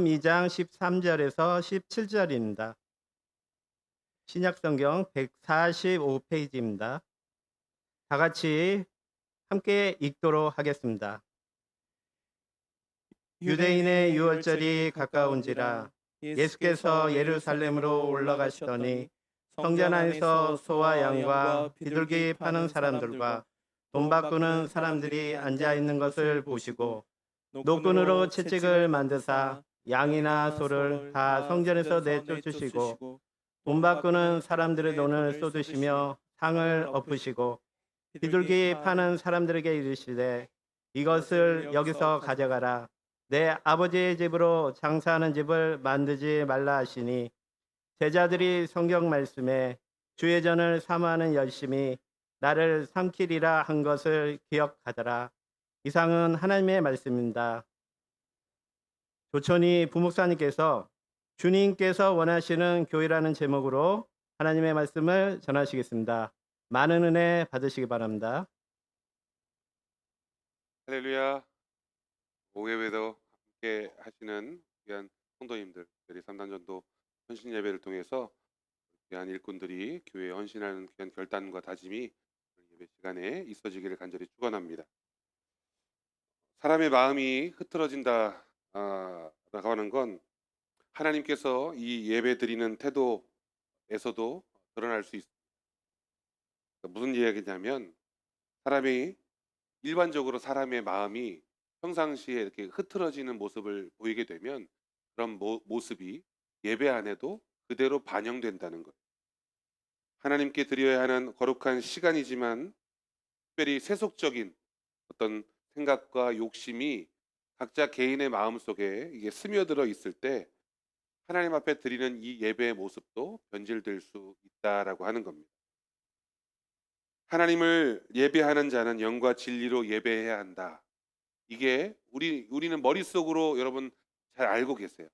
2장 13절에서 17절입니다. 신약성경 145페이지입니다. 다 같이 함께 읽도록 하겠습니다. 유대인의 유월절이 가까운지라 예수께서 예루살렘으로 올라가시더니 성전 안에서 소와 양과 비둘기 파는 사람들과 돈 바꾸는 사람들이 앉아 있는 것을 보시고 노끈으로 채찍을 만드사 양이나 소를 다 성전에서 내쫓으시고 돈 바꾸는 사람들의 돈을 쏟으시며 상을 엎으시고 비둘기 파는 사람들에게 이르시되 이것을 여기서 가져가라. 내 아버지의 집으로 장사하는 집을 만들지 말라 하시니 제자들이 성경 말씀에 주의 전을 사모하는 열심히 나를 삼키리라 한 것을 기억하더라. 이상은 하나님의 말씀입니다. 조천희 부목사님께서 주님께서 원하시는 교회라는 제목으로 하나님의 말씀을 전하시겠습니다. 많은 은혜 받으시기 바랍니다. 할렐루야. 오예배도 함께 하시는 귀한 성도님들, 특별히 3단 전도 헌신 예배를 통해서 귀한 일꾼들이 교회에 헌신하는 귀한 결단과 다짐이 예배 시간에 있어지기를 간절히 축원합니다. 사람의 마음이 흐트러진다 라고 하는 건 하나님께서 이 예배 드리는 태도에서도 드러날 수 있습니다. 무슨 이야기냐면 사람이 일반적으로 사람의 마음이 평상시에 이렇게 흐트러지는 모습을 보이게 되면 그런 모습이 예배 안에도 그대로 반영된다는 거예요. 하나님께 드려야 하는 거룩한 시간이지만 특별히 세속적인 어떤 생각과 욕심이 각자 개인의 마음속에 이게 스며들어 있을 때 하나님 앞에 드리는 이 예배의 모습도 변질될 수 있다라고 하는 겁니다. 하나님을 예배하는 자는 영과 진리로 예배해야 한다. 이게 우리는 머릿속으로 여러분 잘 알고 계세요.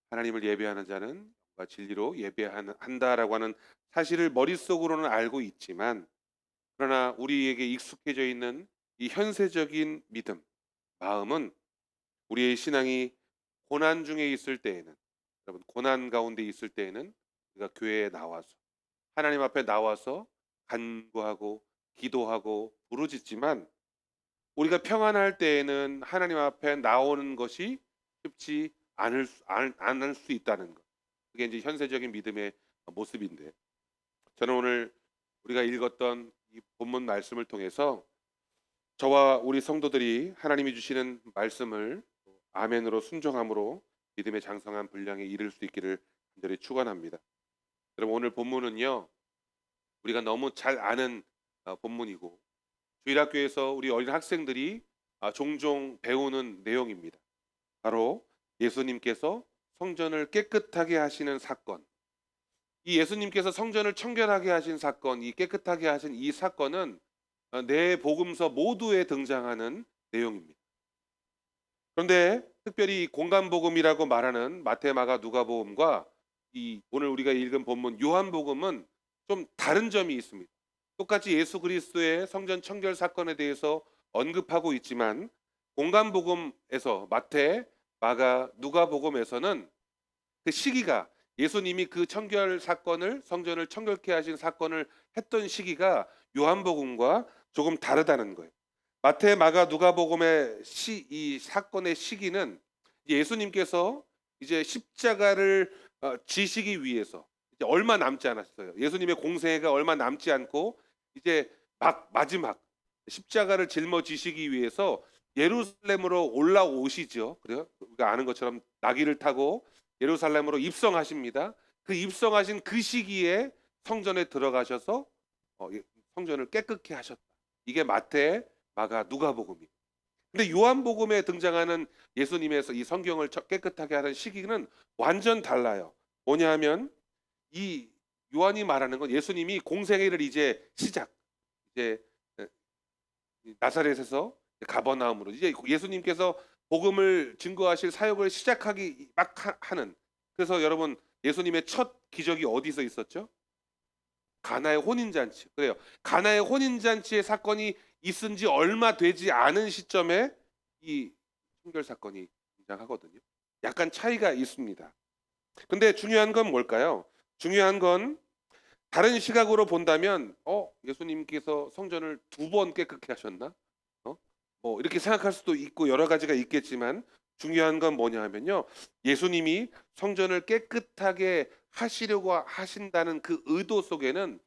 하나님을 예배하는 자는 영과 진리로 예배한다라고 하는 사실을 머릿속으로는 알고 있지만 그러나 우리에게 익숙해져 있는 이 현세적인 믿음, 마음은 우리의 신앙이 고난 중에 있을 때에는 여러분 고난 가운데 있을 때에는 우리가 교회에 나와서 하나님 앞에 나와서 간구하고 기도하고 부르짖지만 우리가 평안할 때에는 하나님 앞에 나오는 것이 쉽지 않을 수 있다는 것. 그게 이제 현세적인 믿음의 모습인데 저는 오늘 우리가 읽었던 이 본문 말씀을 통해서 저와 우리 성도들이 하나님이 주시는 말씀을 아멘으로 순종함으로 믿음의 장성한 분량에 이를 수 있기를 간절히 축원합니다. 여러분 오늘 본문은요 우리가 너무 잘 아는 본문이고 주일학교에서 우리 어린 학생들이 종종 배우는 내용입니다. 바로 예수님께서 성전을 깨끗하게 하시는 사건. 이 예수님께서 성전을 청결하게 하신 사건, 이 깨끗하게 하신 이 사건은 네 복음서 모두에 등장하는 내용입니다. 그런데 특별히 공간복음이라고 말하는 마태, 마가, 누가복음과 이 오늘 우리가 읽은 본문 요한복음은 좀 다른 점이 있습니다. 똑같이 예수 그리스도의 성전 청결 사건에 대해서 언급하고 있지만 공간복음에서 마태, 마가, 누가복음에서는 그 시기가 예수님이 그 청결 사건을 성전을 청결케 하신 사건을 했던 시기가 요한복음과 조금 다르다는 거예요. 마태, 마가, 누가복음의 이 사건의 시기는 예수님께서 이제 십자가를 지시기 위해서 이제 얼마 남지 않았어요. 예수님의 공생애가 얼마 남지 않고 이제 마지막 십자가를 짊어지시기 위해서 예루살렘으로 올라오시죠. 그래요? 우리가 아는 것처럼 나귀를 타고 예루살렘으로 입성하십니다. 그 입성하신 그 시기에 성전에 들어가셔서 성전을 깨끗게 하셨다. 이게 마태, 마가, 누가복음이에요. 근데 요한복음에 등장하는 예수님의 이 성경을 깨끗하게 하는 시기는 완전 달라요. 뭐냐 하면 이 요한이 말하는 건 예수님이 공생애를 이제 나사렛에서 가버나움으로 이제 예수님께서 복음을 증거하실 사역을 시작하기 막 하는. 그래서 여러분 예수님의 첫 기적이 어디서 있었죠? 가나의 혼인잔치. 그래요. 가나의 혼인잔치의 사건이 있은 지 얼마 되지 않은 시점에 이 청결 사건이 등장하거든요. 약간 차이가 있습니다. 근데 중요한 건 뭘까요? 중요한 건 다른 시각으로 본다면 예수님께서 성전을 2번 깨끗게 하셨나? 뭐 이렇게 생각할 수도 있고 여러 가지가 있겠지만 중요한 건 뭐냐 하면요. 예수님이 성전을 깨끗하게 하시려고 하신다는 그 의도 속에는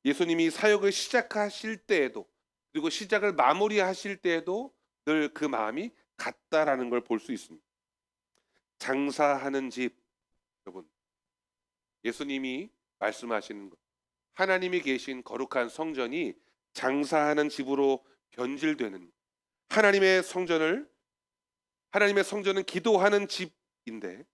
예수님이 사역을 시작하실 때에도 그리고 시작을 마무리하실 때에도 늘 그 마음이 같다라는 걸 볼 수 있습니다. 장사하는 집, 여러분, 예수님이 말씀하시는 것, 하나님이 계신 거룩한 성전이 장사하는 집으로 변질되는 하나님의 성전을 하나님의 성전은 기도하는 집인데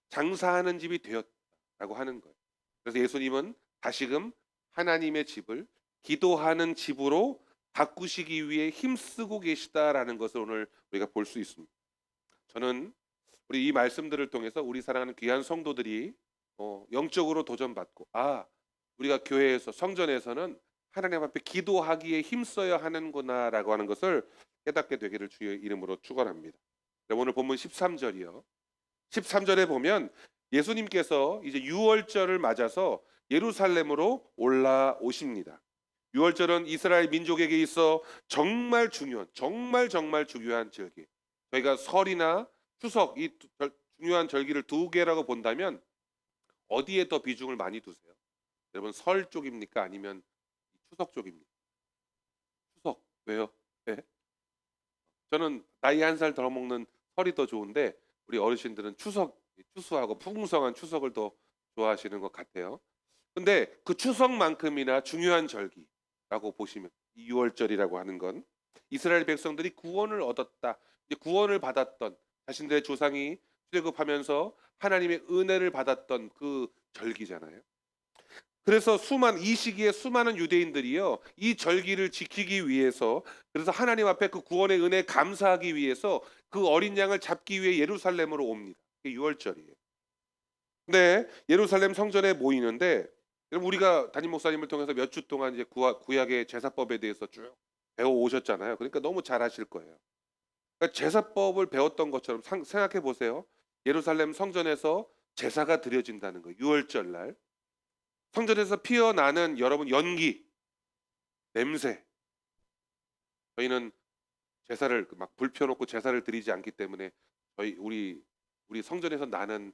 장사하는 집이 되었다고 하는 거예요. 그래서 예수님은 다시금 하나님의 집을 기도하는 집으로 바꾸시기 위해 힘쓰고 계시다라는 것을 오늘 우리가 볼 수 있습니다. 저는 우리 이 말씀들을 통해서 우리 사랑하는 귀한 성도들이 영적으로 도전받고 우리가 교회에서 성전에서는 하나님 앞에 기도하기에 힘써야 하는구나라고 하는 것을 깨닫게 되기를 주의 이름으로 축원합니다. 오늘 본문 13절이요. 13절에 보면 예수님께서 이제 유월절을 맞아서 예루살렘으로 올라오십니다. 유월절은 이스라엘 민족에게 있어 정말 중요한 정말 중요한 절기. 저희가 설이나 추석 이 중요한 절기를 2개라고 본다면 어디에 더 비중을 많이 두세요? 여러분 설 쪽입니까? 아니면 추석 쪽입니까? 추석. 왜요? 네? 저는 나이 1살 더 먹는 설이 더 좋은데 우리 어르신들은 추수하고 풍성한 추석을 더 좋아하시는 것 같아요. 근데 그 추석만큼이나 중요한 절기라고 보시면 이 유월절이라고 하는 건 이스라엘 백성들이 구원을 얻었다. 이제 구원을 받았던 자신들의 조상이 출애굽하면서 하나님의 은혜를 받았던 그 절기잖아요. 그래서 이 시기에 수많은 유대인들이요 이 절기를 지키기 위해서 그래서 하나님 앞에 그 구원의 은혜에 감사하기 위해서 그 어린 양을 잡기 위해 예루살렘으로 옵니다. 그게 유월절이에요. 근데 예루살렘 성전에 모이는데 여러분 우리가 담임 목사님을 통해서 몇 주 동안 이제 구약의 제사법에 대해서 쭉 배워 오셨잖아요. 그러니까 너무 잘 아실 거예요. 그러니까 제사법을 배웠던 것처럼 생각해 보세요. 예루살렘 성전에서 제사가 드려진다는 거예요. 유월절 날. 성전에서 피어나는 여러분 연기, 냄새. 저희는 제사를 막 불 펴놓고 제사를 드리지 않기 때문에 우리 성전에서 나는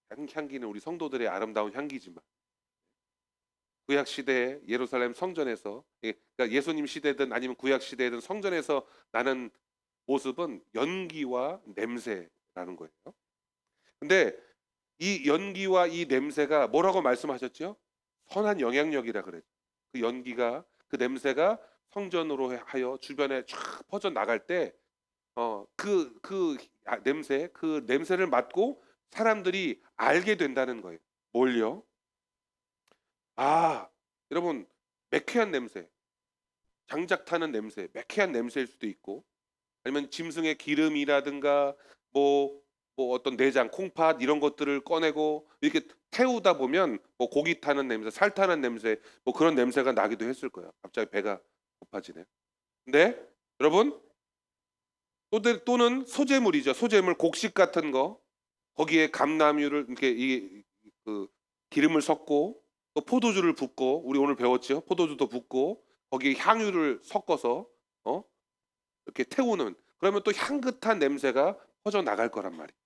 향기는 우리 성도들의 아름다운 향기지만 구약 시대에 예루살렘 성전에서 그러니까 예수님 시대든 아니면 구약 시대든 성전에서 나는 모습은 연기와 냄새라는 거예요. 근데 이 연기와 이 냄새가 뭐라고 말씀하셨죠? 선한 영향력이라 그랬죠. 그 연기가 그 냄새가 성전으로 하여 주변에 쫙 퍼져 나갈 때 그 냄새를 맡고 사람들이 알게 된다는 거예요. 뭘요? 여러분 매캐한 냄새, 장작 타는 냄새, 매캐한 냄새일 수도 있고 아니면 짐승의 기름이라든가 뭐 어떤 내장, 콩팥 이런 것들을 꺼내고 이렇게 태우다 보면 뭐 고기 타는 냄새, 살 타는 냄새 뭐 그런 냄새가 나기도 했을 거예요. 갑자기 배가 고파지네. 근데 여러분 또는 소재물이죠. 소재물 곡식 같은 거 거기에 감나무를 이렇게 그 기름을 섞고 또 포도주를 붓고 우리 오늘 배웠죠. 포도주도 붓고 거기에 향유를 섞어서 이렇게 태우는 그러면 또 향긋한 냄새가 퍼져 나갈 거란 말이에요.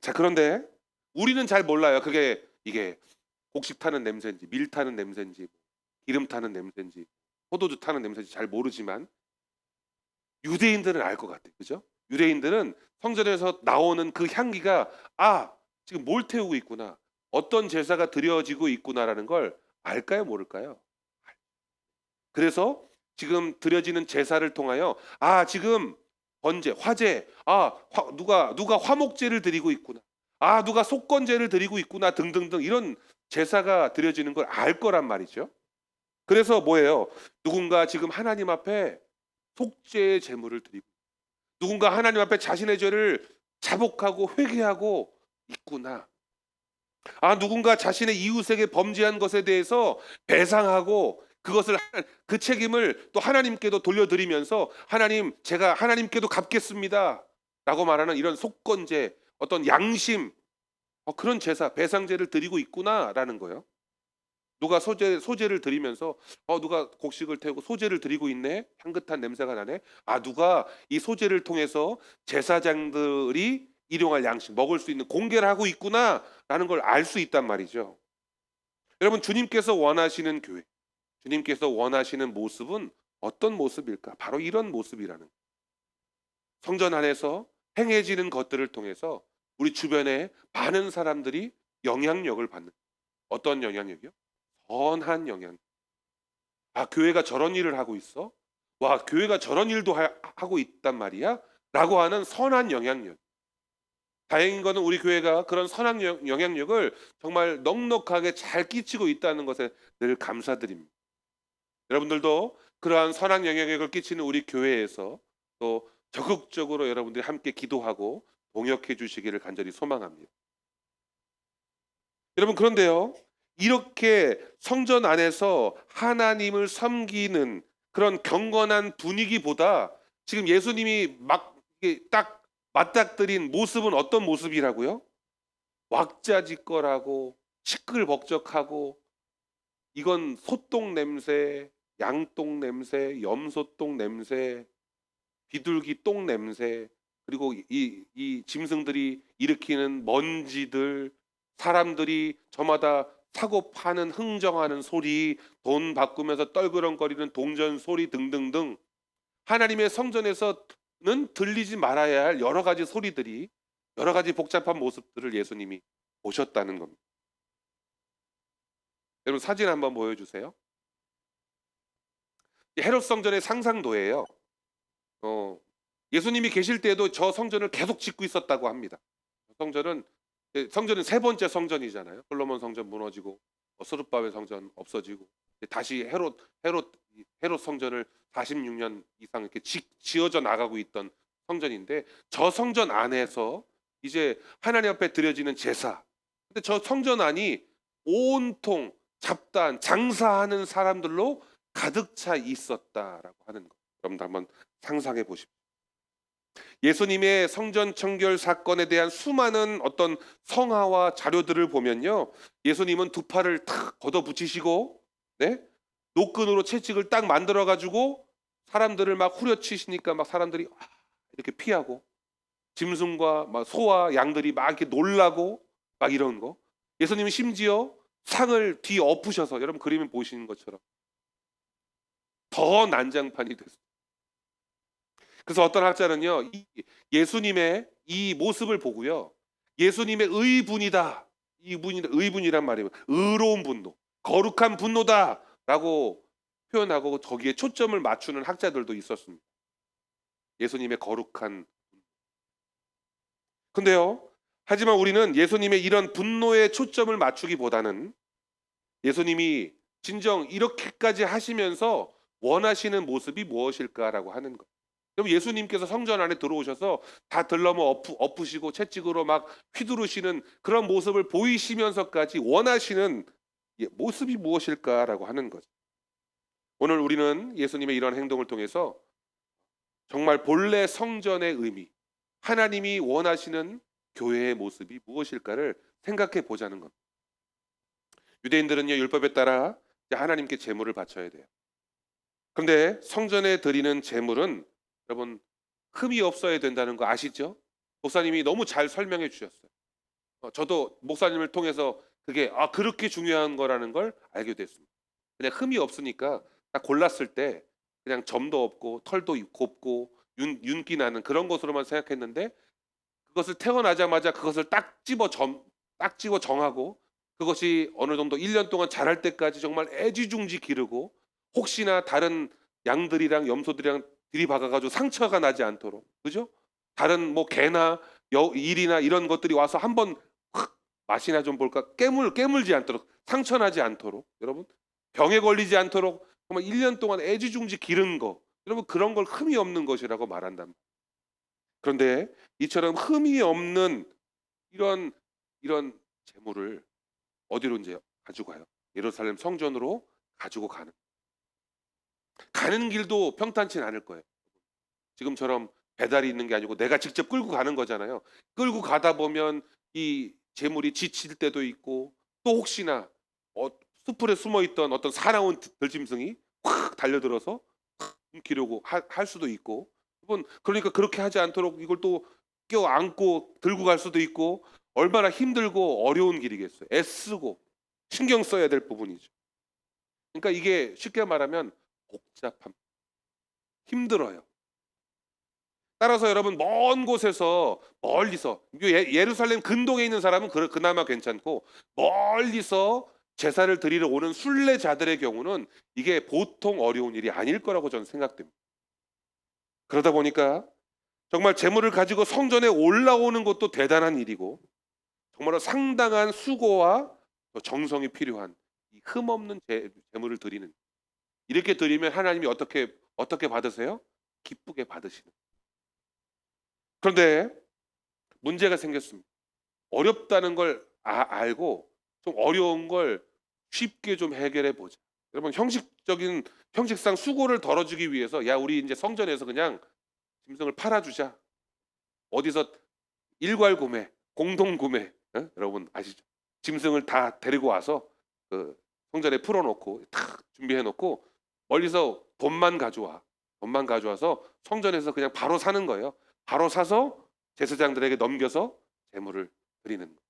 자, 그런데 우리는 잘 몰라요. 이게 곡식 타는 냄새인지 밀 타는 냄새인지 기름 타는 냄새인지 포도주 타는 냄새인지 잘 모르지만 유대인들은 알 것 같아요. 그죠? 유대인들은 성전에서 나오는 그 향기가 지금 뭘 태우고 있구나. 어떤 제사가 드려지고 있구나라는 걸 알까요? 모를까요? 그래서 지금 드려지는 제사를 통하여 지금 번제, 화제, 누가 화목제를 드리고 있구나. 누가 속건제를 드리고 있구나 등등등 이런 제사가 드려지는 걸 알 거란 말이죠. 그래서 뭐예요? 누군가 지금 하나님 앞에 속죄의 제물을 드리고 누군가 하나님 앞에 자신의 죄를 자복하고 회개하고 있구나. 누군가 자신의 이웃에게 범죄한 것에 대해서 배상하고 그 책임을 또 하나님께도 돌려드리면서 하나님 제가 하나님께도 갚겠습니다 라고 말하는 이런 속건제 어떤 양심, 그런 제사, 배상제를 드리고 있구나라는 거예요. 누가 소제를 드리면서 누가 곡식을 태우고 소제를 드리고 있네. 향긋한 냄새가 나네. 누가 이 소제를 통해서 제사장들이 일용할 양식, 먹을 수 있는 공개를 하고 있구나라는 걸 알 수 있단 말이죠. 여러분, 주님께서 원하시는 교회, 주님께서 원하시는 모습은 어떤 모습일까? 바로 이런 모습이라는 거예요. 성전 안에서 행해지는 것들을 통해서 우리 주변에 많은 사람들이 영향력을 받는, 어떤 영향력이요? 선한 영향. 교회가 저런 일을 하고 있어? 와, 교회가 저런 일도 하고 있단 말이야? 라고 하는 선한 영향력. 다행인 거는 우리 교회가 그런 선한 영향력을 정말 넉넉하게 잘 끼치고 있다는 것에 늘 감사드립니다. 여러분들도 그러한 선한 영향력을 끼치는 우리 교회에서 또 적극적으로 여러분들이 함께 기도하고 동역해 주시기를 간절히 소망합니다. 여러분, 그런데요, 이렇게 성전 안에서 하나님을 섬기는 그런 경건한 분위기보다 지금 예수님이 막 이게 딱 맞닥뜨린 모습은 어떤 모습이라고요? 왁자지껄하고 시끌벅적하고, 이건 소똥 냄새, 양똥 냄새, 염소똥 냄새, 비둘기 똥 냄새, 그리고 이 짐승들이 일으키는 먼지들, 사람들이 저마다 사고 파는 흥정하는 소리, 돈 바꾸면서 떨그렁거리는 동전 소리 등등등, 하나님의 성전에서는 들리지 말아야 할 여러 가지 소리들이, 여러 가지 복잡한 모습들을 예수님이 보셨다는 겁니다. 여러분, 사진 한번 보여주세요. 헤롯 성전의 상상도예요. 예수님이 계실 때에도 저 성전을 계속 짓고 있었다고 합니다. 성전은 세 번째 성전이잖아요. 솔로몬 성전 무너지고 스룹바벨 성전 없어지고 다시 헤롯 성전을 46년 이상 이렇게 지어져 나가고 있던 성전인데, 저 성전 안에서 이제 하나님 앞에 드려지는 제사. 근데 저 성전 안이 온통 잡단 장사하는 사람들로 가득 차 있었다라고 하는 거. 여러분들 한번 상상해 보십시오. 예수님의 성전 청결 사건에 대한 수많은 어떤 성화와 자료들을 보면요, 예수님은 두 팔을 탁 걷어 붙이시고, 네? 노끈으로 채찍을 딱 만들어 가지고 사람들을 막 후려치시니까 막 사람들이 이렇게 피하고, 짐승과 막 소와 양들이 막 이렇게 놀라고 막 이런 거. 예수님은 심지어 상을 뒤 엎으셔서, 여러분 그림을 보시는 것처럼 더 난장판이 됐어요. 그래서 어떤 학자는요, 예수님의 이 모습을 보고요, 예수님의 의분이다, 의분이란 말이에요. 의로운 분노, 거룩한 분노다라고 표현하고 거기에 초점을 맞추는 학자들도 있었습니다. 예수님의 거룩한 분노. 근데요, 하지만 우리는 예수님의 이런 분노에 초점을 맞추기보다는 예수님이 진정 이렇게까지 하시면서 원하시는 모습이 무엇일까라고 하는 것. 그럼 예수님께서 성전 안에 들어오셔서 다 들러머 엎으시고 채찍으로 막 휘두르시는 그런 모습을 보이시면서까지 원하시는 모습이 무엇일까라고 하는 거죠. 오늘 우리는 예수님의 이런 행동을 통해서 정말 본래 성전의 의미, 하나님이 원하시는 교회의 모습이 무엇일까를 생각해 보자는 겁니다. 유대인들은요, 율법에 따라 하나님께 제물을 바쳐야 돼요. 그런데 성전에 드리는 제물은 여러분 흠이 없어야 된다는 거 아시죠? 목사님이 너무 잘 설명해 주셨어요. 저도 목사님을 통해서 그게 그렇게 중요한 거라는 걸 알게 됐습니다. 그냥 흠이 없으니까 딱 골랐을 때 그냥 점도 없고 털도 곱고 윤기 나는 그런 것으로만 생각했는데, 그것을 태어나자마자 그것을 딱 집어 정하고 그것이 어느 정도 1년 동안 자랄 때까지 정말 애지중지 기르고, 혹시나 다른 양들이랑 염소들이랑 들이박아가지고 상처가 나지 않도록, 그죠? 다른 뭐 개나 일이나 이런 것들이 와서 한번 맛이나 좀 볼까 깨물지 않도록, 상처 나지 않도록, 여러분 병에 걸리지 않도록 정말 1년 동안 애지중지 기른 거, 여러분 그런 걸 흠이 없는 것이라고 말한단 말이에요. 그런데 이처럼 흠이 없는 이런 재물을 어디로 이제 가지고 가요? 예루살렘 성전으로 가지고 가는 길도 평탄치 않을 거예요. 지금처럼 배달이 있는 게 아니고 내가 직접 끌고 가는 거잖아요. 끌고 가다 보면 이 재물이 지칠 때도 있고 또 혹시나 수풀에 숨어 있던 어떤 사나운 들짐승이 확 달려들어서 숨기려고 할 수도 있고 그러니까 그렇게 하지 않도록 이걸 또 껴안고 들고 갈 수도 있고 얼마나 힘들고 어려운 길이겠어요. 애쓰고 신경 써야 될 부분이죠. 그러니까 이게 쉽게 말하면 복잡합니다. 힘들어요. 따라서 여러분 먼 곳에서 멀리서 예루살렘 근동에 있는 사람은 그나마 괜찮고 멀리서 제사를 드리러 오는 순례자들의 경우는 이게 보통 어려운 일이 아닐 거라고 저는 생각됩니다. 그러다 보니까 정말 재물을 가지고 성전에 올라오는 것도 대단한 일이고 정말로 상당한 수고와 정성이 필요한 이 흠없는 재물을 드리는 이렇게 드리면 하나님이 어떻게 받으세요? 기쁘게 받으시는. 그런데 문제가 생겼습니다. 어렵다는 걸 알고 좀 어려운 걸 쉽게 좀 해결해 보자. 여러분 형식상 수고를 덜어주기 위해서 야 우리 이제 성전에서 그냥 짐승을 팔아주자. 어디서 일괄 구매, 공동 구매, 여러분 아시죠? 짐승을 다 데리고 와서 그 성전에 풀어놓고 탁 준비해놓고 멀리서 돈만 가져와서 성전에서 그냥 바로 사는 거예요. 바로 사서 제사장들에게 넘겨서 제물을 드리는 거.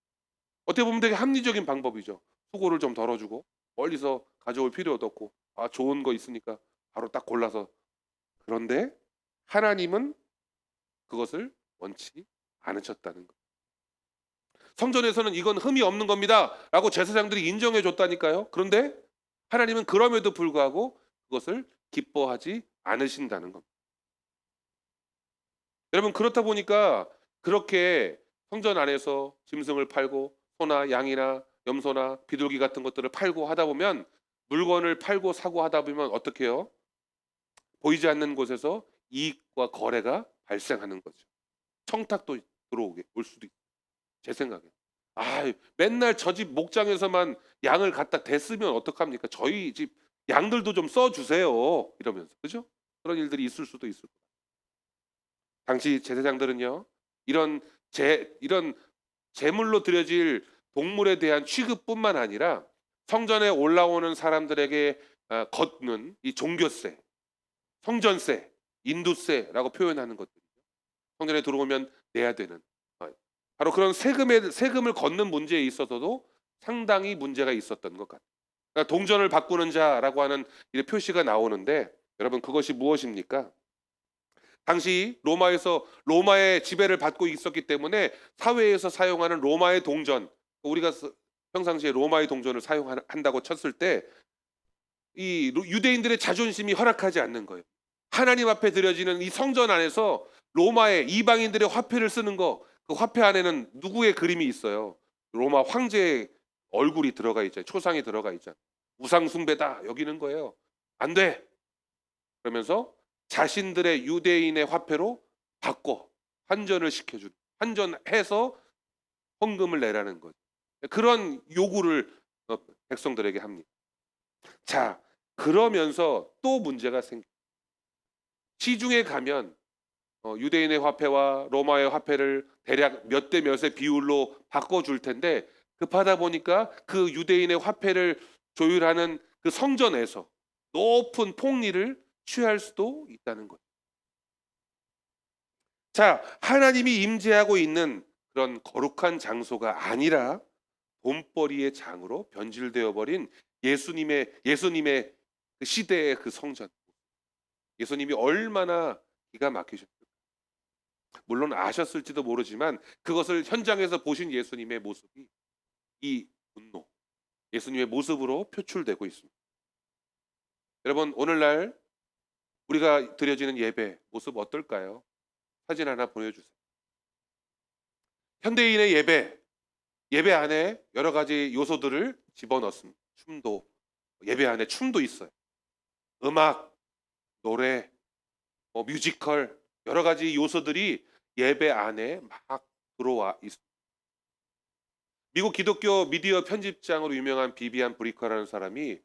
어떻게 보면 되게 합리적인 방법이죠. 수고를 좀 덜어주고 멀리서 가져올 필요도 없고 좋은 거 있으니까 바로 딱 골라서. 그런데 하나님은 그것을 원치 않으셨다는 거. 성전에서는 이건 흠이 없는 겁니다 라고 제사장들이 인정해 줬다니까요. 그런데 하나님은 그럼에도 불구하고 그것을 기뻐하지 않으신다는 겁니다. 여러분 그렇다 보니까 그렇게 성전 안에서 짐승을 팔고 소나 양이나 염소나 비둘기 같은 것들을 팔고 하다 보면 물건을 팔고 사고 하다 보면 어떻게 해요? 보이지 않는 곳에서 이익과 거래가 발생하는 거죠. 청탁도 올 수도 있고 제 생각에. 맨날 저 집 목장에서만 양을 갖다 댔으면 어떡합니까? 저희 집 양들도 좀 써주세요. 이러면서 그죠? 그런 일들이 있을 수도 있을 거예요. 당시 제사장들은요 이런 제물로 드려질 동물에 대한 취급뿐만 아니라 성전에 올라오는 사람들에게 걷는 이 종교세, 성전세, 인도세라고 표현하는 것들이죠. 성전에 들어오면 내야 되는 바로 그런 세금을 걷는 문제에 있어서도 상당히 문제가 있었던 것 같아요. 그러니까 동전을 바꾸는 자라고 하는 이 표시가 나오는데 여러분 그것이 무엇입니까? 당시 로마의 지배를 받고 있었기 때문에 사회에서 사용하는 로마의 동전, 우리가 평상시에 로마의 동전을 사용한다고 쳤을 때 이 유대인들의 자존심이 허락하지 않는 거예요. 하나님 앞에 드려지는 이 성전 안에서 로마의 이방인들의 화폐를 쓰는 거, 그 화폐 안에는 누구의 그림이 있어요? 로마 황제의 얼굴이 들어가 있잖아요. 초상이 들어가 있잖아요. 우상 숭배다 여기는 거예요. 안 돼. 그러면서 자신들의 유대인의 화폐로 바꿔 환전해서 헌금을 내라는 거죠. 그런 요구를 백성들에게 합니다. 자, 그러면서 또 문제가 생겨. 시중에 가면 유대인의 화폐와 로마의 화폐를 대략 몇 대 몇의 비율로 바꿔줄 텐데 급하다 보니까 그 유대인의 화폐를 조율하는 그 성전에서 높은 폭리를 취할 수도 있다는 거죠. 자, 하나님이 임재하고 있는 그런 거룩한 장소가 아니라 돈벌이의 장으로 변질되어 버린 예수님의 그 시대의 그 성전. 예수님이 얼마나 기가 막히셨을까. 물론 아셨을지도 모르지만 그것을 현장에서 보신 예수님의 모습이 이 분노, 예수님의 모습으로 표출되고 있습니다. 여러분 오늘날 우리가 드려지는 예배 모습 어떨까요? 사진 하나 보여주세요. 현대인의 예배 안에 여러 가지 요소들을 집어넣습니다. 예배 안에 춤도 있어요. 음악, 노래, 뮤지컬 여러 가지 요소들이 예배 안에 막 들어와 있습니다. 미국 기독교 미디어 편집장으로 유명한 비비안 브리커라는 사람이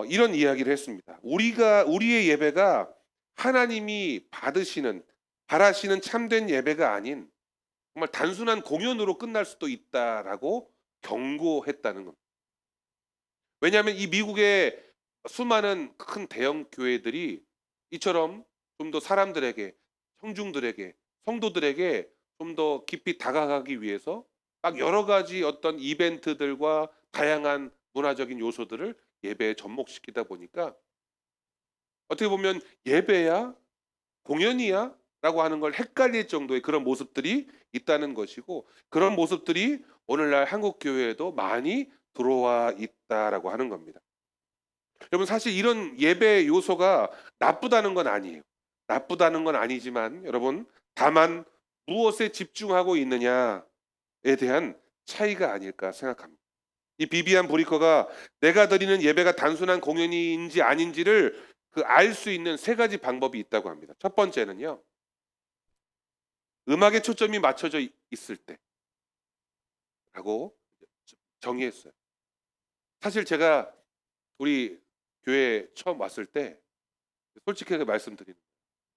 이런 이야기를 했습니다. 우리의 예배가 하나님이 받으시는 바라시는 참된 예배가 아닌 정말 단순한 공연으로 끝날 수도 있다라고 경고했다는 겁니다. 왜냐하면 이 미국의 수많은 큰 대형 교회들이 이처럼 좀 더 사람들에게, 청중들에게, 성도들에게 좀 더 깊이 다가가기 위해서 막 여러 가지 어떤 이벤트들과 다양한 문화적인 요소들을 예배에 접목시키다 보니까 어떻게 보면 '예배야? 공연이야?' 라고 하는 걸 헷갈릴 정도의 그런 모습들이 있다는 것이고, 그런 모습들이 오늘날 한국 교회에도 많이 들어와 있다라고 하는 겁니다. 여러분, 사실 이런 예배 요소가 나쁘다는 건 아니에요. 나쁘다는 건 아니지만 여러분, 다만 무엇에 집중하고 있느냐에 대한 차이가 아닐까 생각합니다. 이 비비안 브리커가 내가 드리는 예배가 단순한 공연인지 아닌지를 알 수 있는 세 가지 방법이 있다고 합니다. 첫 번째는요, 음악에 초점이 맞춰져 있을 때라고 정의했어요. 사실 제가 우리 교회 처음 왔을 때 솔직하게 말씀드리는 거예요.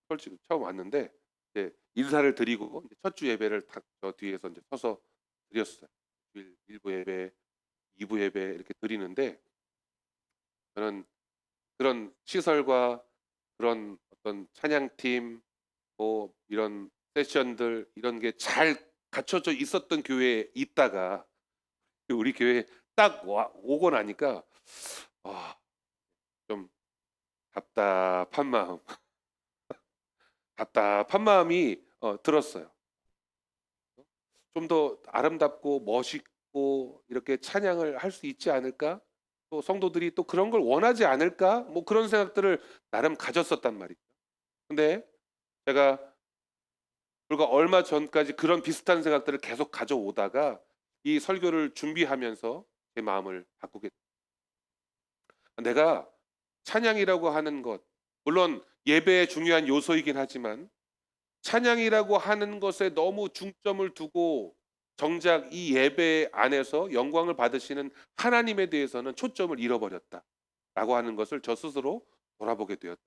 솔직히 처음 왔는데 이제 인사를 드리고 첫 주 예배를 저 뒤에서 이제 서서 드렸어요. 주일 1부 예배, 2부 예배 이렇게 드리는데, 저는 그런 시설과 그런 어떤 찬양팀, 뭐 이런 세션들 이런 게 잘 갖춰져 있었던 교회에 있다가 우리 교회에 딱 오고 나니까 좀 답답한 마음, 답답한 마음이 들었어요. 좀 더 아름답고 멋있고 이렇게 찬양을 할 수 있지 않을까? 또 성도들이 또 그런 걸 원하지 않을까? 뭐 그런 생각들을 나름 가졌었단 말이죠. 근데 제가 불과 얼마 전까지 그런 비슷한 생각들을 계속 가져오다가 이 설교를 준비하면서 제 마음을 바꾸게 됐어요. 내가 찬양이라고 하는 것, 물론 예배의 중요한 요소이긴 하지만 찬양이라고 하는 것에 너무 중점을 두고 정작 이 예배 안에서 영광을 받으시는 하나님에 대해서는 초점을 잃어버렸다라고 하는 것을 저 스스로 돌아보게 되었다.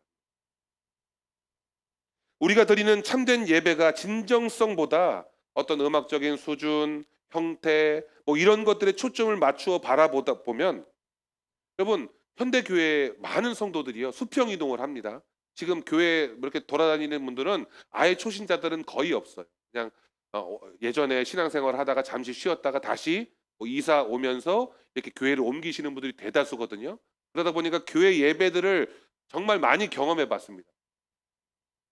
우리가 드리는 참된 예배가 진정성보다 어떤 음악적인 수준, 형태, 뭐 이런 것들에 초점을 맞추어 바라보다 보면, 여러분, 현대 교회에 많은 성도들이요 수평 이동을 합니다. 지금 교회 이렇게 돌아다니는 분들은 아예 초신자들은 거의 없어요. 그냥 예전에 신앙생활을 하다가 잠시 쉬었다가 다시 뭐 이사 오면서 이렇게 교회를 옮기시는 분들이 대다수거든요. 그러다 보니까 교회 예배들을 정말 많이 경험해 봤습니다.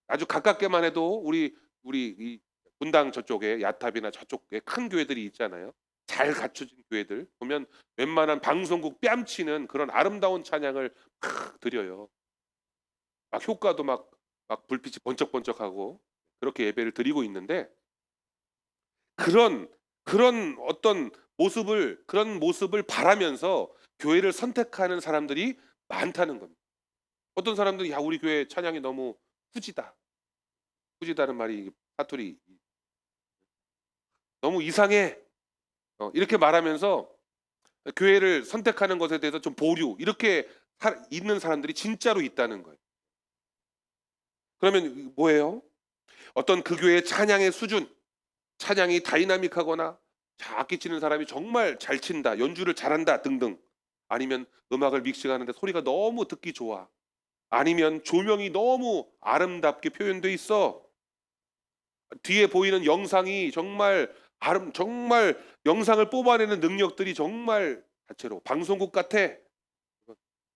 아주 가깝게만 해도 우리 이 분당 저쪽에 야탑이나 저쪽에 큰 교회들이 있잖아요. 잘 갖춰진 교회들 보면 웬만한 방송국 뺨치는 그런 아름다운 찬양을 막 드려요. 막 효과도 막 불빛이 번쩍번쩍하고 그렇게 예배를 드리고 있는데, 그런 어떤 그런 모습을 바라면서 교회를 선택하는 사람들이 많다는 겁니다. 어떤 사람들이 야 우리 교회 찬양이 너무 후지다. 후지다는 말이 사투리 너무 이상해. 이렇게 말하면서 교회를 선택하는 것에 대해서 좀 보류 이렇게 있는 사람들이 진짜로 있다는 거예요. 그러면 뭐예요? 어떤 그 교회의 찬양의 수준, 찬양이 다이나믹하거나 악기 치는 사람이 정말 잘 친다, 연주를 잘한다 등등, 아니면 음악을 믹싱하는데 소리가 너무 듣기 좋아, 아니면 조명이 너무 아름답게 표현돼 있어, 뒤에 보이는 영상이 정말 영상을 뽑아내는 능력들이 정말 다채로워 방송국 같아.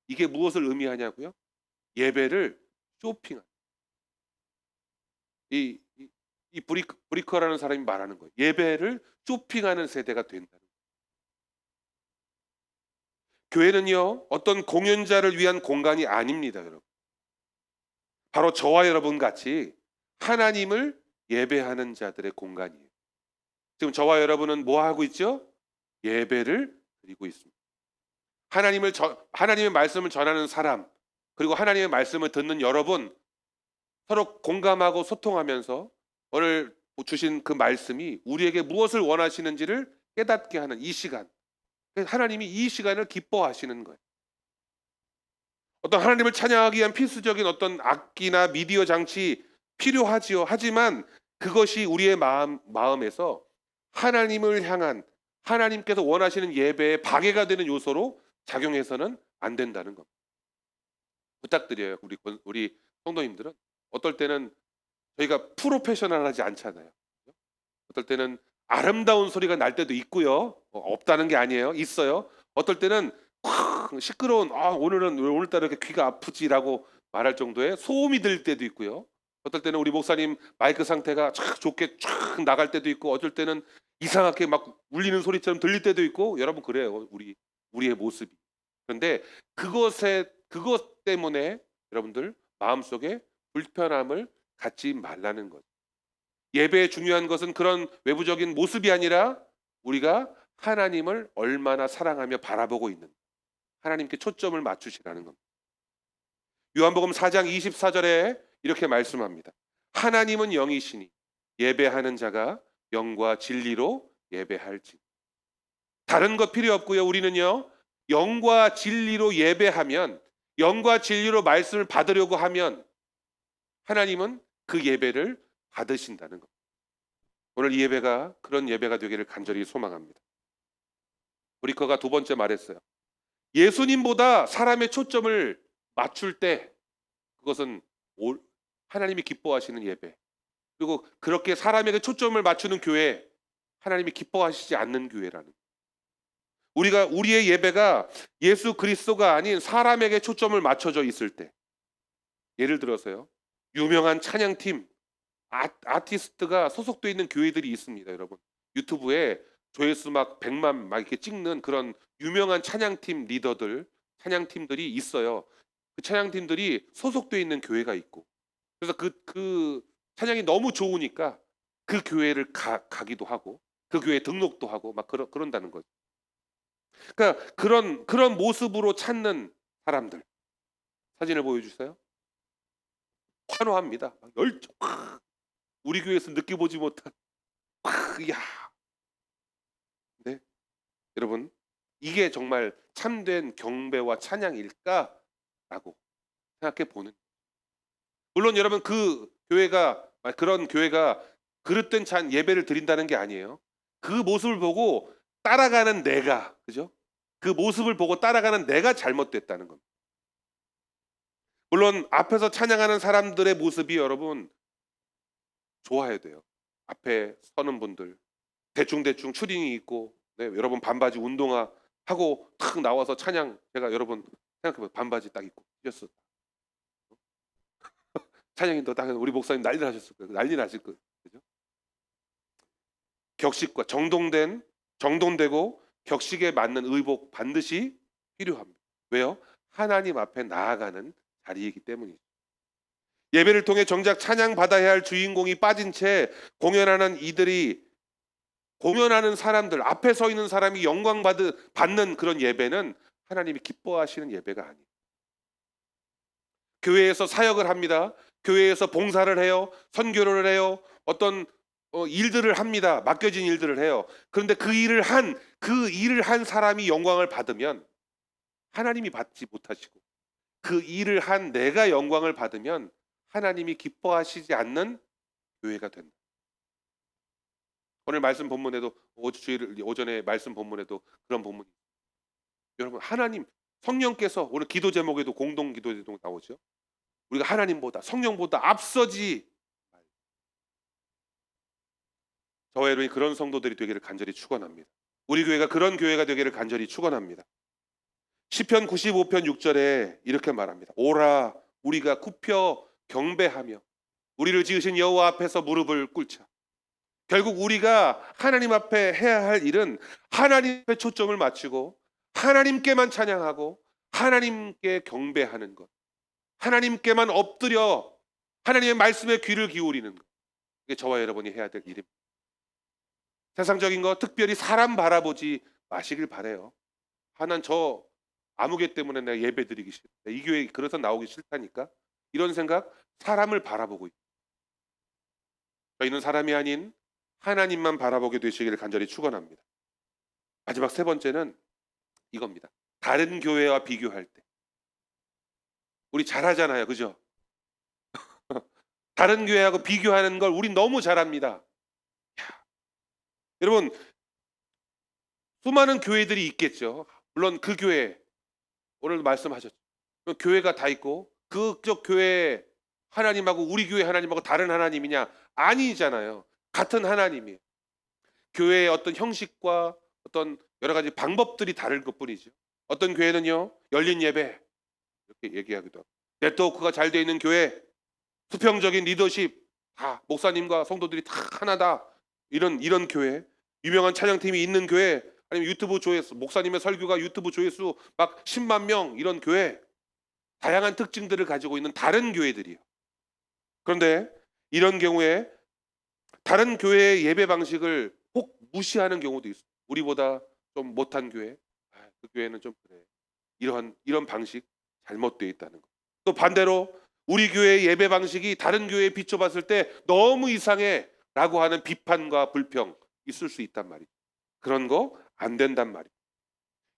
이게 무엇을 의미하냐고요? 예배를 쇼핑한 이 브리커라는 사람이 말하는 거예요. 예배를 쇼핑하는 세대가 된다는 거예요. 교회는요 어떤 공연자를 위한 공간이 아닙니다, 여러분. 바로 저와 여러분 같이 하나님을 예배하는 자들의 공간이에요. 지금 저와 여러분은 뭐 하고 있죠? 예배를 드리고 있습니다. 하나님의 말씀을 전하는 사람, 그리고 하나님의 말씀을 듣는 여러분, 서로 공감하고 소통하면서 오늘 주신 그 말씀이 우리에게 무엇을 원하시는지를 깨닫게 하는 이 시간, 하나님이 이 시간을 기뻐하시는 거예요. 어떤 하나님을 찬양하기 위한 필수적인 어떤 악기나 미디어 장치 필요하지요. 하지만 그것이 우리의 마음에서 하나님을 향한 하나님께서 원하시는 예배에 방해가 되는 요소로 작용해서는 안 된다는 겁니다. 부탁드려요. 우리 성도님들은 어떨 때는 저희가 프로페셔널하지 않잖아요. 어떨 때는 아름다운 소리가 날 때도 있고요. 없다는 게 아니에요. 있어요. 어떨 때는 시끄러운 오늘은 왜 오늘따라 이렇게 귀가 아프지라고 말할 정도의 소음이 들 때도 있고요. 어떨 때는 우리 목사님 마이크 상태가 촥 좋게 촥 나갈 때도 있고, 어쩔 때는 이상하게 막 울리는 소리처럼 들릴 때도 있고, 여러분 그래요. 우리의 모습이. 그런데 그것 때문에 여러분들 마음속에 불편함을 갖지 말라는 거죠. 예배의 중요한 것은 그런 외부적인 모습이 아니라 우리가 하나님을 얼마나 사랑하며 바라보고 있는, 하나님께 초점을 맞추시라는 겁니다. 요한복음 4장 24절에 이렇게 말씀합니다. 하나님은 영이시니 예배하는 자가 영과 진리로 예배할지. 다른 것 필요 없고요. 우리는요, 영과 진리로 예배하면, 영과 진리로 말씀을 받으려고 하면 하나님은 그 예배를 받으신다는 겁니다. 오늘 이 예배가 그런 예배가 되기를 간절히 소망합니다. 브리커가 두 번째 말했어요. 예수님보다 사람의 초점을 맞출 때 그것은 하나님이 기뻐하시는 예배, 그리고 그렇게 사람에게 초점을 맞추는 교회, 하나님이 기뻐하시지 않는 교회라는, 우리의 예배가 예수 그리스도가 아닌 사람에게 초점을 맞춰져 있을 때, 예를 들어서요, 유명한 찬양팀 아티스트가 소속되어 있는 교회들이 있습니다. 여러분 유튜브에 조회수 막 100만 막 이렇게 찍는 그런 유명한 찬양팀 리더들, 찬양팀들이 있어요. 그 찬양팀들이 소속되어 있는 교회가 있고, 그래서 그 찬양이 너무 좋으니까 그 교회를 가기도 하고 그 교회에 등록도 하고 막 그런다는 거죠. 그러니까 그런 모습으로 찾는 사람들, 사진을 보여주세요. 환호합니다. 막 열정. 우리 교회에서 느껴보지 못한 야. 네, 여러분 이게 정말 참된 경배와 찬양일까라고 생각해 보는. 물론 여러분 그런 교회가 그릇된 예배를 드린다는 게 아니에요. 그 모습을 보고 따라가는 내가, 그죠? 그 모습을 보고 따라가는 내가 잘못됐다는 겁니다. 물론 앞에서 찬양하는 사람들의 모습이 여러분 좋아야 돼요. 앞에 서는 분들 대충 추링이 있고, 네, 여러분 반바지 운동화 하고 탁 나와서 찬양, 제가 여러분 생각해봐요. 반바지 딱 입고 뛰었어. 찬양인도 딱 우리 목사님 난리 나셨을 거예요. 난리 나실 거예요. 그죠? 격식과 정돈되고 격식에 맞는 의복 반드시 필요합니다. 왜요? 하나님 앞에 나아가는 자리이기 때문이죠. 예배를 통해 정작 찬양 받아야 할 주인공이 빠진 채 공연하는 사람들, 앞에 서 있는 사람이 영광 받는 그런 예배는 하나님이 기뻐하시는 예배가 아니에요. 교회에서 사역을 합니다. 교회에서 봉사를 해요. 선교를 해요. 어떤 일들을 합니다. 맡겨진 일들을 해요. 그런데 그 일을 한 사람이 영광을 받으면 하나님이 받지 못하시고, 그 일을 한 내가 영광을 받으면 하나님이 기뻐하시지 않는 교회가 된다. 오늘 말씀 본문에도 오전에 말씀 본문에도 그런 본문이, 여러분 하나님 성령께서 오늘 기도 제목에도 공동 기도 제목 나오죠. 우리가 하나님보다 성령보다 앞서지. 저와 여러분이 그런 성도들이 되기를 간절히 축원합니다. 우리 교회가 그런 교회가 되기를 간절히 축원합니다. 시편 95편 6절에 이렇게 말합니다. 오라 우리가 굽혀 경배하며 우리를 지으신 여호와 앞에서 무릎을 꿇자. 결국 우리가 하나님 앞에 해야 할 일은 하나님의 초점을 맞추고 하나님께만 찬양하고 하나님께 경배하는 것, 하나님께만 엎드려 하나님의 말씀에 귀를 기울이는 것, 이게 저와 여러분이 해야 될 일입니다. 세상적인 거 특별히 사람 바라보지 마시길 바래요. 난 저 아무개 때문에 내가 예배 드리기 싫다, 이 교회 그래서 나오기 싫다니까, 이런 생각, 사람을 바라보고 있다. 저희는 사람이 아닌 하나님만 바라보게 되시기를 간절히 축원합니다. 마지막 세 번째는 이겁니다. 다른 교회와 비교할 때 우리 잘하잖아요, 그죠? 다른 교회하고 비교하는 걸 우린 너무 잘합니다. 여러분, 수많은 교회들이 있겠죠. 물론 그 교회, 오늘 말씀하셨죠. 교회가 다 있고 그쪽 교회 하나님하고 우리 교회 하나님하고 다른 하나님이냐? 아니잖아요. 같은 하나님이에요. 교회의 어떤 형식과 어떤 여러 가지 방법들이 다를 것뿐이죠. 어떤 교회는요, 열린 예배 이렇게 얘기하기도 하고, 네트워크가 잘 돼 있는 교회, 수평적인 리더십, 다 목사님과 성도들이 다 하나다, 이런 교회, 유명한 찬양팀이 있는 교회, 아니면 유튜브 조회수, 목사님의 설교가 유튜브 조회수 막 10만 명, 이런 교회, 다양한 특징들을 가지고 있는 다른 교회들이요. 그런데 이런 경우에 다른 교회의 예배 방식을 혹 무시하는 경우도 있어요. 우리보다 좀 못한 교회, 그 교회는 좀 그래, 이런 방식 잘못되어 있다는 거. 또 반대로 우리 교회의 예배 방식이 다른 교회에 비춰봤을 때 너무 이상해 라고 하는 비판과 불평 있을 수 있단 말이죠. 그런 거 안 된단 말이에요.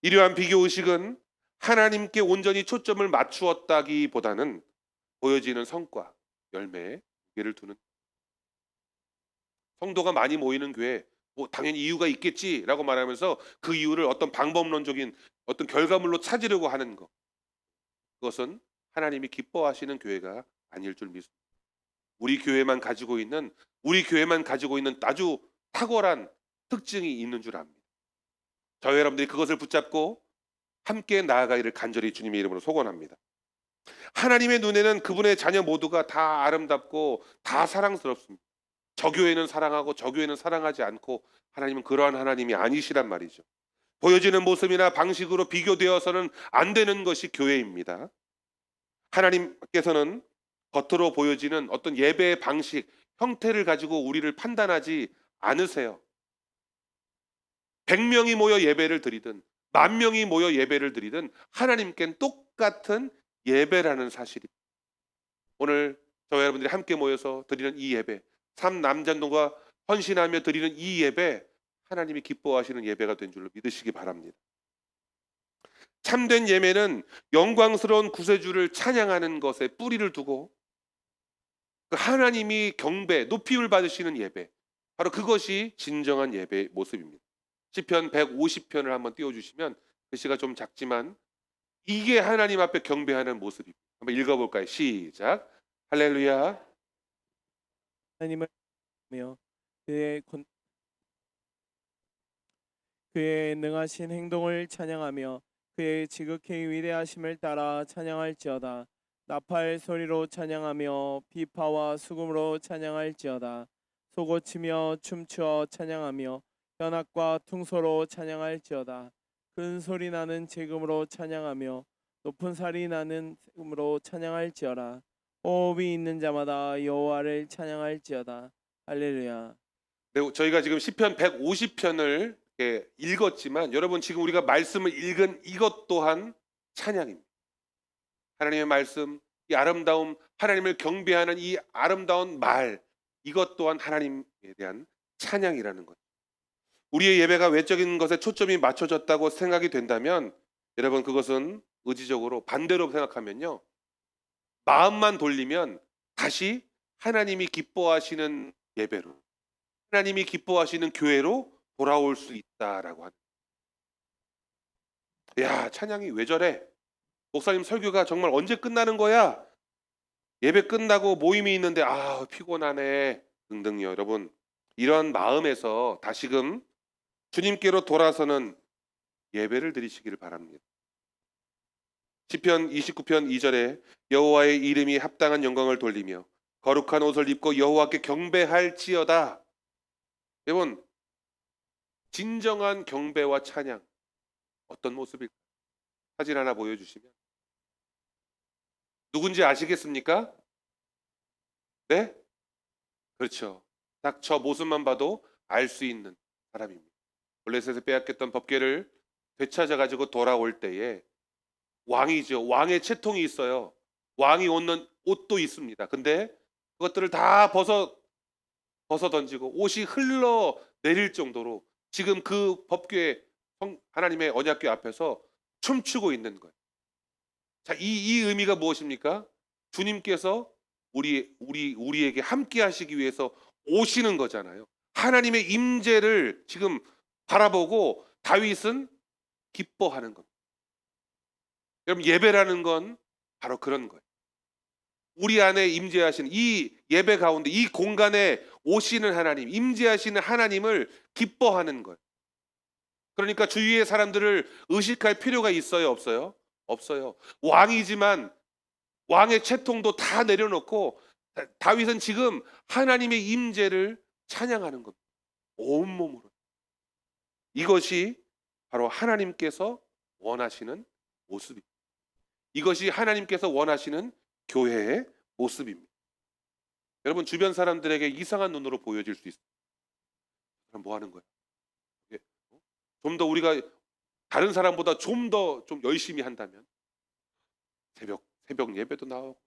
이러한 비교 의식은 하나님께 온전히 초점을 맞추었다기보다는 보여지는 성과, 열매에 무게를 두는, 성도가 많이 모이는 교회, 뭐 당연히 이유가 있겠지라고 말하면서 그 이유를 어떤 방법론적인 어떤 결과물로 찾으려고 하는 것, 그것은 하나님이 기뻐하시는 교회가 아닐 줄 믿습니다. 우리 교회만 가지고 있는 아주 탁월한 특징이 있는 줄 압니다. 저희 여러분들이 그것을 붙잡고 함께 나아가기를 간절히 주님의 이름으로 소원합니다. 하나님의 눈에는 그분의 자녀 모두가 다 아름답고 다 사랑스럽습니다. 저 교회는 사랑하고 저 교회는 사랑하지 않고, 하나님은 그러한 하나님이 아니시란 말이죠. 보여지는 모습이나 방식으로 비교되어서는 안 되는 것이 교회입니다. 하나님께서는 겉으로 보여지는 어떤 예배의 방식, 형태를 가지고 우리를 판단하지 않으세요. 100명이 모여 예배를 드리든 10,000명이 모여 예배를 드리든 하나님께는 똑같은 예배라는 사실입니다. 오늘 저와 여러분들이 함께 모여서 드리는 이 예배, 삼남전도가 헌신하며 드리는 이 예배, 하나님이 기뻐하시는 예배가 된 줄로 믿으시기 바랍니다. 참된 예배는 영광스러운 구세주를 찬양하는 것에 뿌리를 두고 그 하나님이 경배, 높임을 받으시는 예배, 바로 그것이 진정한 예배의 모습입니다. 시편 150편을 한번 띄워주시면, 글씨가 좀 작지만 이게 하나님 앞에 경배하는 모습입니다. 한번 읽어볼까요? 시작. 할렐루야. 하나님을 며 그의 그의 능하신 행동을 찬양하며 그의 지극히 위대하심을 따라 찬양할지어다. 나팔 소리로 찬양하며 비파와 수금으로 찬양할지어다. 소고치며 춤추어 찬양하며 현악과 퉁소로 찬양할지어다. 큰 소리 나는 재금으로 찬양하며 높은 살이 나는 세금으로 찬양할지어다. 호흡이 있는 자마다 여호와를 찬양할지어다. 할렐루야. 네, 저희가 지금 시편 150편을 읽었지만 여러분, 지금 우리가 말씀을 읽은 이것 또한 찬양입니다. 하나님의 말씀, 이 아름다움, 하나님을 경배하는 이 아름다운 말, 이것 또한 하나님에 대한 찬양이라는 것. 우리의 예배가 외적인 것에 초점이 맞춰졌다고 생각이 된다면, 여러분, 그것은 의지적으로 반대로 생각하면요, 마음만 돌리면 다시 하나님이 기뻐하시는 예배로, 하나님이 기뻐하시는 교회로 돌아올 수 있다라고 하는. 야, 찬양이 왜 저래? 목사님 설교가 정말 언제 끝나는 거야? 예배 끝나고 모임이 있는데 피곤하네 등등요. 여러분, 이런 마음에서 다시금 주님께로 돌아서는 예배를 드리시기를 바랍니다. 시편 29편 2절에 여호와의 이름이 합당한 영광을 돌리며 거룩한 옷을 입고 여호와께 경배할지어다. 여러분, 진정한 경배와 찬양 어떤 모습일까? 사진 하나 보여주시면 누군지 아시겠습니까? 네? 그렇죠. 딱 저 모습만 봐도 알 수 있는 사람입니다. 블레셋에서 빼앗겼던 법궤를 되찾아가지고 돌아올 때에 왕이죠. 왕의 채통이 있어요. 왕이 입는 옷도 있습니다. 근데 그것들을 다 벗어 던지고 옷이 흘러 내릴 정도로 지금 그 법궤, 하나님의 언약궤 앞에서 춤추고 있는 거예요. 자, 이 의미가 무엇입니까? 주님께서 우리에게 함께 하시기 위해서 오시는 거잖아요. 하나님의 임재를 지금 바라보고 다윗은 기뻐하는 겁니다. 여러분, 예배라는 건 바로 그런 거예요. 우리 안에 임재하시는 이 예배 가운데 이 공간에 오시는 하나님, 임재하시는 하나님을 기뻐하는 거예요. 그러니까 주위의 사람들을 의식할 필요가 있어요, 없어요? 없어요. 왕이지만 왕의 채통도 다 내려놓고 다윗은 지금 하나님의 임재를 찬양하는 겁니다. 온몸으로. 이것이 바로 하나님께서 원하시는 모습입니다. 이것이 하나님께서 원하시는 교회의 모습입니다. 여러분, 주변 사람들에게 이상한 눈으로 보여질 수 있어요. 그럼 뭐 하는 거야? 좀 더 우리가 다른 사람보다 좀 더 좀 열심히 한다면 새벽 예배도 나오고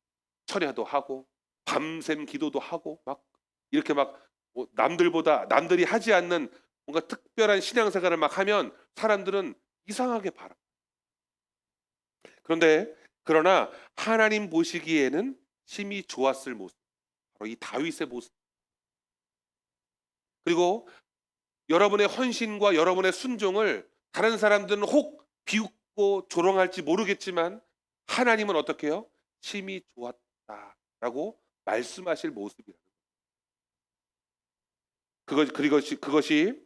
철야도 하고 밤샘 기도도 하고 막 이렇게 막 남들이 하지 않는 뭔가 특별한 신앙생활을 막 하면 사람들은 이상하게 바라. 그러나 하나님 보시기에는 심히 좋았을 모습, 바로 이 다윗의 모습. 그리고 여러분의 헌신과 여러분의 순종을 다른 사람들은 혹 비웃고 조롱할지 모르겠지만 하나님은 어떻게 해요? 심히 좋았다라고 말씀하실 모습이라는 거예요. 그것이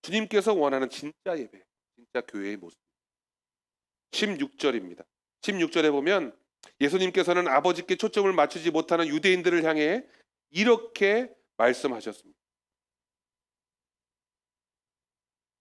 주님께서 원하는 진짜 예배, 진짜 교회의 모습. 16절입니다. 16절에 보면 예수님께서는 아버지께 초점을 맞추지 못하는 유대인들을 향해 이렇게 말씀하셨습니다.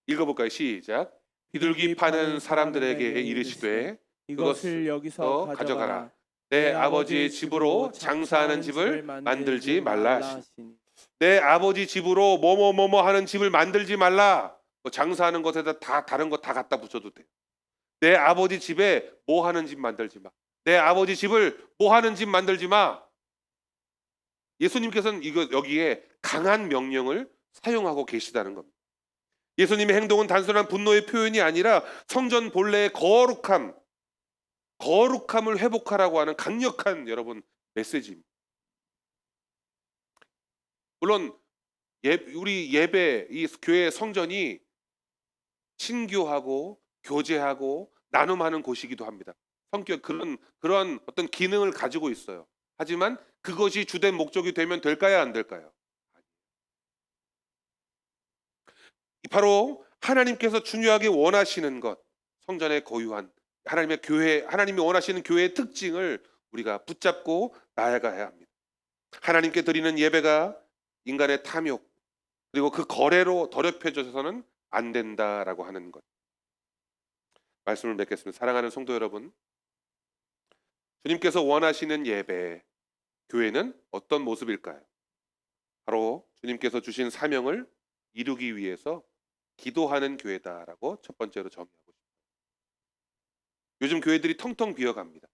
읽어볼까요? 시작. 비둘기 파는 사람들에게 이르시되 이것을 여기서 가져가라. 내 아버지의 집으로 장사하는 집을 만들지 말라 하시니. 내 아버지 집으로 뭐뭐 하는 집을 만들지 말라. 장사하는 것에다 다 다른 거 다 갖다 붙여도 돼요. 내 아버지 집에 뭐 하는 집 만들지 마. 내 아버지 집을 뭐 하는 집 만들지 마. 예수님께서는 여기에 강한 명령을 사용하고 계시다는 겁니다. 예수님의 행동은 단순한 분노의 표현이 아니라 성전 본래의 거룩함을 회복하라고 하는 강력한 여러분 메시지입니다. 물론 우리 예배, 이 교회 성전이 신교하고 교제하고 나눔하는 곳이기도 합니다. 성격 그런 어떤 기능을 가지고 있어요. 하지만 그것이 주된 목적이 되면 될까요, 안 될까요? 바로 하나님께서 중요하게 원하시는 것, 성전의 고유한 하나님의 교회, 하나님이 원하시는 교회의 특징을 우리가 붙잡고 나아가야 합니다. 하나님께 드리는 예배가 인간의 탐욕 그리고 그 거래로 더럽혀져서는 안 된다라고 하는 것. 말씀을 맺겠습니다. 사랑하는 성도 여러분, 주님께서 원하시는 예배, 교회는 어떤 모습일까요? 바로 주님께서 주신 사명을 이루기 위해서 기도하는 교회다라고 첫 번째로 정의하고 싶어요. 요즘 교회들이 텅텅 비어갑니다.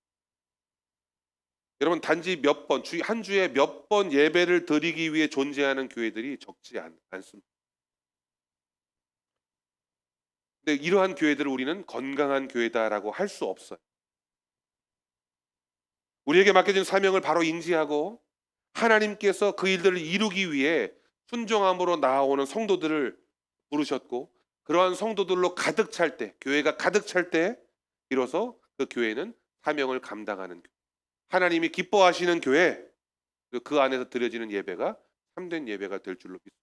여러분, 단지 한 주에 몇 번 예배를 드리기 위해 존재하는 교회들이 적지 않습니다. 근데 이러한 교회들을 우리는 건강한 교회다라고 할 수 없어요. 우리에게 맡겨진 사명을 바로 인지하고 하나님께서 그 일들을 이루기 위해 순종함으로 나아오는 성도들을 부르셨고, 그러한 성도들로 가득 찰 때, 교회가 가득 찰 때 비로소 그 교회는 사명을 감당하는 교회, 하나님이 기뻐하시는 교회, 그 안에서 드려지는 예배가 참된 예배가 될 줄로 믿습니다.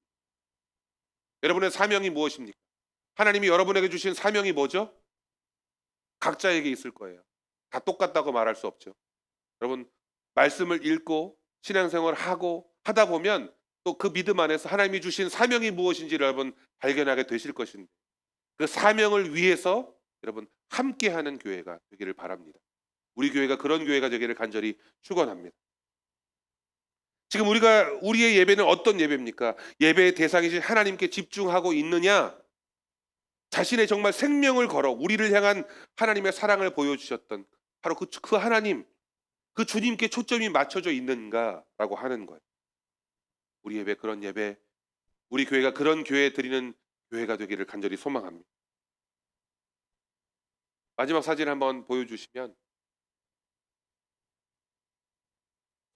여러분의 사명이 무엇입니까? 하나님이 여러분에게 주신 사명이 뭐죠? 각자에게 있을 거예요. 다 똑같다고 말할 수 없죠. 여러분, 말씀을 읽고 신앙생활을 하다 보면 또 그 믿음 안에서 하나님이 주신 사명이 무엇인지를 여러분 발견하게 되실 것인데, 그 사명을 위해서 여러분 함께하는 교회가 되기를 바랍니다. 우리 교회가 그런 교회가 되기를 간절히 축원합니다. 지금 우리의 예배는 어떤 예배입니까? 예배의 대상이신 하나님께 집중하고 있느냐? 자신의 정말 생명을 걸어 우리를 향한 하나님의 사랑을 보여주셨던 바로 그 하나님, 그 주님께 초점이 맞춰져 있는가라고 하는 거예요. 우리 예배, 그런 예배, 우리 교회가 그런 교회 드리는 교회가 되기를 간절히 소망합니다. 마지막 사진 한번 보여주시면,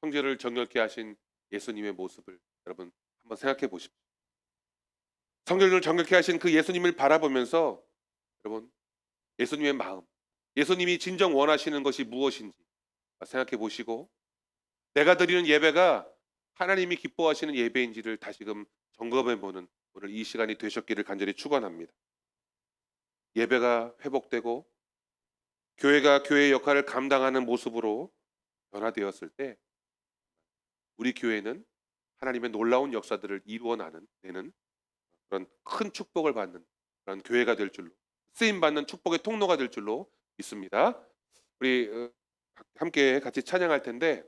형제를 정결케 하신 예수님의 모습을 여러분 한번 생각해 보십시오. 성경을 정결케 하신 그 예수님을 바라보면서 여러분 예수님의 마음, 예수님이 진정 원하시는 것이 무엇인지 생각해 보시고 내가 드리는 예배가 하나님이 기뻐하시는 예배인지를 다시금 점검해 보는 오늘 이 시간이 되셨기를 간절히 축원합니다. 예배가 회복되고 교회가 교회의 역할을 감당하는 모습으로 변화되었을 때 우리 교회는 하나님의 놀라운 역사들을 내는 그런 큰 축복을 받는 그런 교회가 될 줄로 쓰임 받는 축복의 통로가 될 줄로 믿습니다. 우리 함께 같이 찬양할 텐데